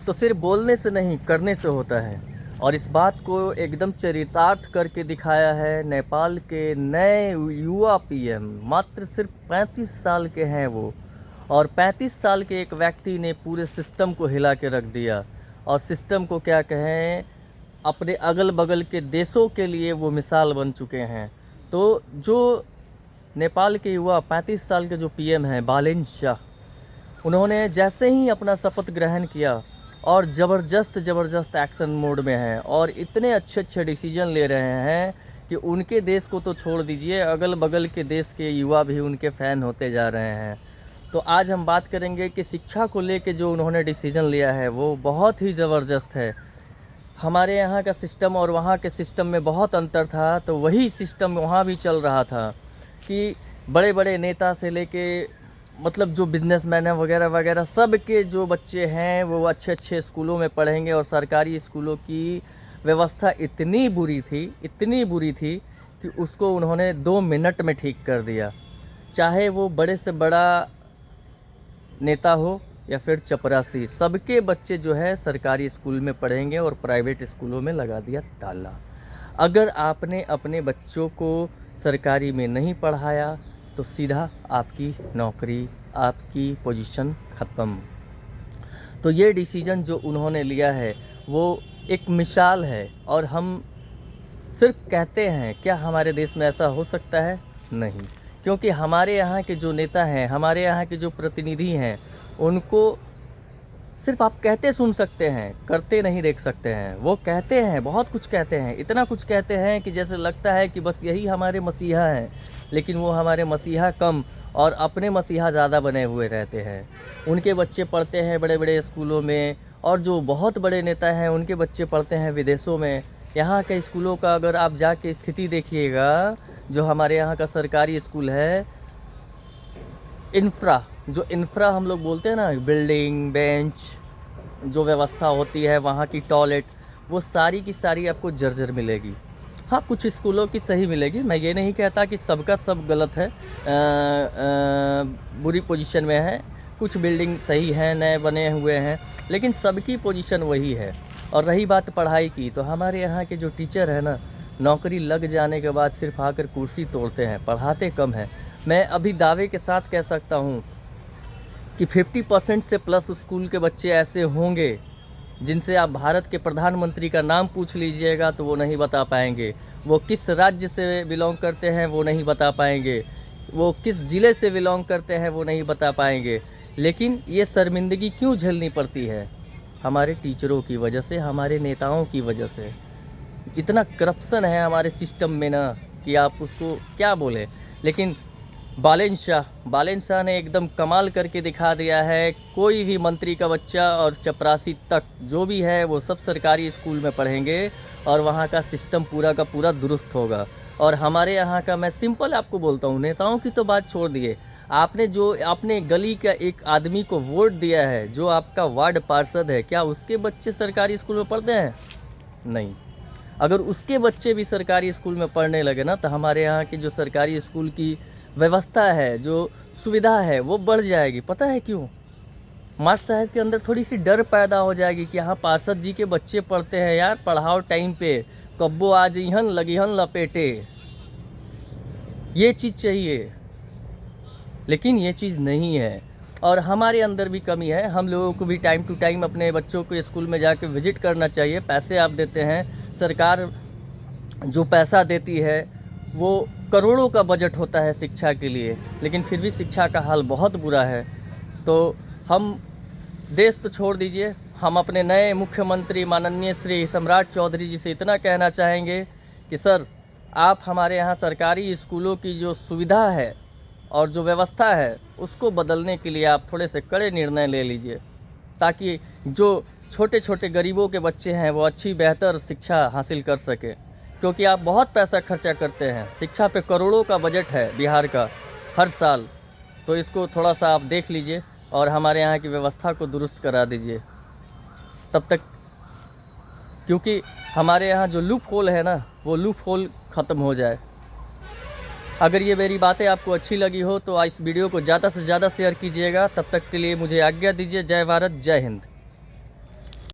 तो सिर्फ बोलने से नहीं करने से होता है। और इस बात को एकदम चरितार्थ करके दिखाया है नेपाल के नए युवा पीएम। मात्र सिर्फ 35 साल के हैं वो, और 35 साल के एक व्यक्ति ने पूरे सिस्टम को हिला के रख दिया। और सिस्टम को क्या कहें, अपने अगल बगल के देशों के लिए वो मिसाल बन चुके हैं। तो जो नेपाल के युवा 35 साल के जो पीएम हैं बालेन शाह, उन्होंने जैसे ही अपना शपथ ग्रहण किया और ज़बरदस्त एक्शन मोड में हैं और इतने अच्छे डिसीजन ले रहे हैं कि उनके देश को तो छोड़ दीजिए, अगल बगल के देश के युवा भी उनके फ़ैन होते जा रहे हैं। तो आज हम बात करेंगे कि शिक्षा को लेके जो उन्होंने डिसीजन लिया है वो बहुत ही ज़बरदस्त है। हमारे यहाँ का सिस्टम और वहाँ के सिस्टम में बहुत अंतर था, तो वही सिस्टम वहाँ भी चल रहा था कि बड़े बड़े नेता से लेके मतलब जो बिजनेसमैन हैं वगैरह वगैरह सब के जो बच्चे हैं वो अच्छे स्कूलों में पढ़ेंगे। और सरकारी स्कूलों की व्यवस्था इतनी बुरी थी कि उसको उन्होंने 2 मिनट में ठीक कर दिया। चाहे वो बड़े से बड़ा नेता हो या फिर चपरासी, सबके बच्चे जो है सरकारी स्कूल में पढ़ेंगे और प्राइवेट स्कूलों में लगा दिया ताला। अगर आपने अपने बच्चों को सरकारी में नहीं पढ़ाया तो सीधा आपकी नौकरी, आपकी पोजीशन ख़त्म। तो ये डिसीजन जो उन्होंने लिया है वो एक मिसाल है। और हम सिर्फ कहते हैं, क्या हमारे देश में ऐसा हो सकता है? नहीं, क्योंकि हमारे यहाँ के जो नेता हैं, हमारे यहाँ के जो प्रतिनिधि हैं, उनको सिर्फ आप कहते सुन सकते हैं, करते नहीं देख सकते हैं। वो कहते हैं, बहुत कुछ कहते हैं, इतना कुछ कहते हैं कि जैसे लगता है कि बस यही हमारे मसीहा हैं। लेकिन वो हमारे मसीहा कम और अपने मसीहा ज़्यादा बने हुए रहते हैं। उनके बच्चे पढ़ते हैं बड़े बड़े स्कूलों में, और जो बहुत बड़े नेता हैं उनके बच्चे पढ़ते हैं विदेशों में। यहाँ के स्कूलों का अगर आप जाके स्थिति देखिएगा, जो हमारे यहाँ का सरकारी स्कूल है, इंफ्रा हम लोग बोलते हैं ना, बिल्डिंग, बेंच, जो व्यवस्था होती है, वहाँ की टॉयलेट, वो सारी की सारी आपको जर्जर मिलेगी। हाँ, कुछ स्कूलों की सही मिलेगी, मैं ये नहीं कहता कि सबका सब गलत है, बुरी पोजीशन में है। कुछ बिल्डिंग सही हैं, नए बने हुए हैं, लेकिन सबकी पोजीशन वही है। और रही बात पढ़ाई की, तो हमारे यहाँ के जो टीचर हैं ना, नौकरी लग जाने के बाद सिर्फ आकर कुर्सी तोड़ते हैं, पढ़ाते कम हैं। मैं अभी दावे के साथ कह सकता हूँ कि 50% से प्लस स्कूल के बच्चे ऐसे होंगे जिनसे आप भारत के प्रधानमंत्री का नाम पूछ लीजिएगा तो वो नहीं बता पाएंगे। वो किस राज्य से बिलोंग करते हैं वो नहीं बता पाएंगे, वो किस ज़िले से बिलोंग करते हैं वो नहीं बता पाएंगे। लेकिन ये शर्मिंदगी क्यों झेलनी पड़ती है? हमारे टीचरों की वजह से, हमारे नेताओं की वजह से। इतना करप्शन है हमारे सिस्टम में ना कि आप उसको क्या बोले। लेकिन बालेन शाह ने एकदम कमाल करके दिखा दिया है। कोई भी मंत्री का बच्चा और चपरासी तक जो भी है वो सब सरकारी स्कूल में पढ़ेंगे और वहाँ का सिस्टम पूरा का पूरा दुरुस्त होगा। और हमारे यहाँ का, मैं सिंपल आपको बोलता हूँ, नेताओं की तो बात छोड़ दिए, आपने गली का एक आदमी को वोट दिया है, जो आपका वार्ड पार्षद है, क्या उसके बच्चे सरकारी स्कूल में पढ़ते हैं? नहीं। अगर उसके बच्चे भी सरकारी स्कूल में पढ़ने लगे ना, तो हमारे यहाँ की जो सरकारी स्कूल की व्यवस्था है, जो सुविधा है, वो बढ़ जाएगी। पता है क्यों? मास्टर साहब के अंदर थोड़ी सी डर पैदा हो जाएगी कि हाँ, पार्षद जी के बच्चे पढ़ते हैं यार, पढ़ाओ टाइम पे, कब्बो आज इहन लगिहन लपेटे, ये चीज़ चाहिए। लेकिन ये चीज़ नहीं है, और हमारे अंदर भी कमी है। हम लोगों को भी टाइम टू टाइम अपने बच्चों को स्कूल में जाके विजिट करना चाहिए। पैसे आप देते हैं, सरकार जो पैसा देती है वो करोड़ों का बजट होता है शिक्षा के लिए, लेकिन फिर भी शिक्षा का हाल बहुत बुरा है। तो हम देश तो छोड़ दीजिए, हम अपने नए मुख्यमंत्री माननीय श्री सम्राट चौधरी जी से इतना कहना चाहेंगे कि सर, आप हमारे यहाँ सरकारी स्कूलों की जो सुविधा है और जो व्यवस्था है उसको बदलने के लिए आप थोड़े से कड़े निर्णय ले लीजिए, ताकि जो छोटे छोटे गरीबों के बच्चे हैं वो अच्छी बेहतर शिक्षा हासिल कर सके। क्योंकि आप बहुत पैसा खर्चा करते हैं, शिक्षा पे करोड़ों का बजट है बिहार का हर साल। तो इसको थोड़ा सा आप देख लीजिए और हमारे यहाँ की व्यवस्था को दुरुस्त करा दीजिए तब तक, क्योंकि हमारे यहाँ जो लूप होल है ना, वो लूप होल ख़त्म हो जाए। अगर ये मेरी बातें आपको अच्छी लगी हो तो इस वीडियो को ज़्यादा से ज़्यादा शेयर कीजिएगा। तब तक के लिए मुझे आज्ञा दीजिए। जय भारत, जय हिंद।